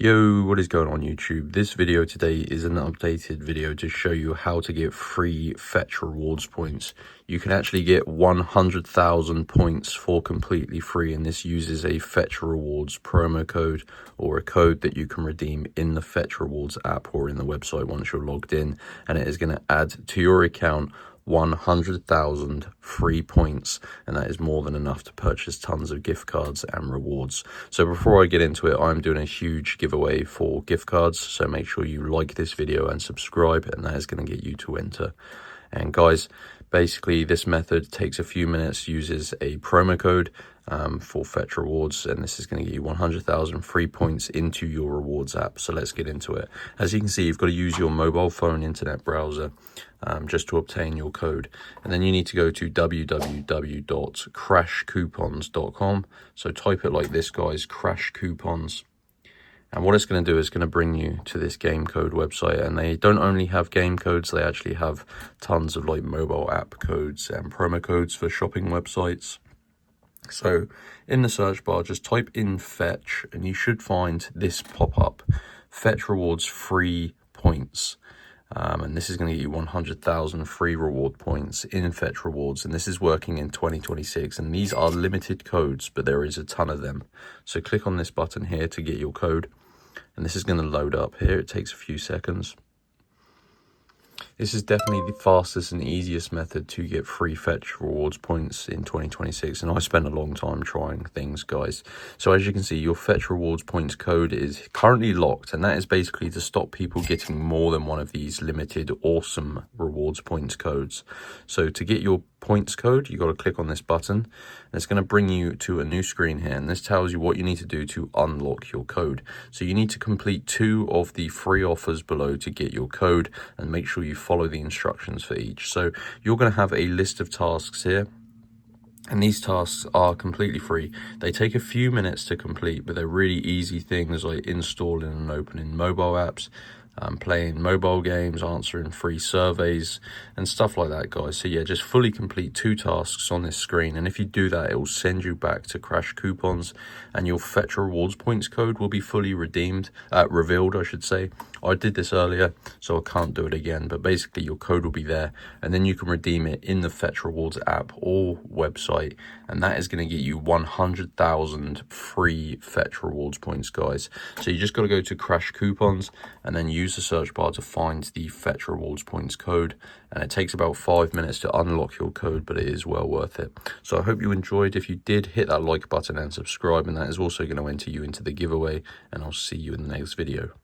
Yo, what is going on YouTube? This video today is an updated video to show you how to get free fetch rewards points. You can actually get 100,000 points for completely free, and this uses a fetch rewards promo code or a code that you can redeem in the fetch rewards app or in the website once you're logged in, and it is going to add to your account 100,000 free points, and that is more than enough to purchase tons of gift cards and rewards. So before I get into it, I'm doing a huge giveaway for gift cards, so make sure you like this video and subscribe, and that is going to get you to enter. And guys, basically this method takes a few minutes, uses a promo code for fetch rewards, and this is going to get you 100,000 free points into your rewards app. So let's get into it. As you can see, you've got to use your mobile phone internet browser just to obtain your code, and then you need to go to www.crashcoupons.com. so type it like this, guys, Crash Coupons. And what it's going to do is going to bring you to this game code website, and they don't only have game codes, they actually have tons of like mobile app codes and promo codes for shopping websites. So in the search bar, just type in fetch, and you should find this pop up: fetch rewards free points. And this is going to get you 100,000 free reward points in fetch rewards, and this is working in 2026, and these are limited codes, but there is a ton of them. So click on this button here to get your code, and this is going to load up here. It takes a few seconds. This is definitely the fastest and easiest method to get free fetch rewards points in 2026, and I spent a long time trying things, guys. So as you can see, your fetch rewards points code is currently locked, and that is basically to stop people getting more than one of these limited awesome rewards points codes. So to get your points code, you got to click on this button, and it's going to bring you to a new screen here, and this tells you what you need to do to unlock your code. So you need to complete 2 of the free offers below to get your code, and make sure you follow the instructions for each. So you're going to have a list of tasks here, and these tasks are completely free. They take a few minutes to complete, but they're really easy things like installing and opening mobile apps, playing mobile games, answering free surveys and stuff like that, guys. So yeah, just fully complete 2 tasks on this screen, and if you do that, it will send you back to Crash Coupons, and your fetch rewards points code will be fully revealed, I should say. I did this earlier, so I can't do it again, but basically your code will be there, and then you can redeem it in the fetch rewards app or website, and that is going to get you 100,000 free fetch rewards points, guys. So you just got to go to Crash Coupons and then use the search bar to find the fetch rewards points code, and it takes about 5 minutes to unlock your code, but it is well worth it. So I hope you enjoyed. If you did, hit that like button and subscribe, and that is also going to enter you into the giveaway, and I'll see you in the next video.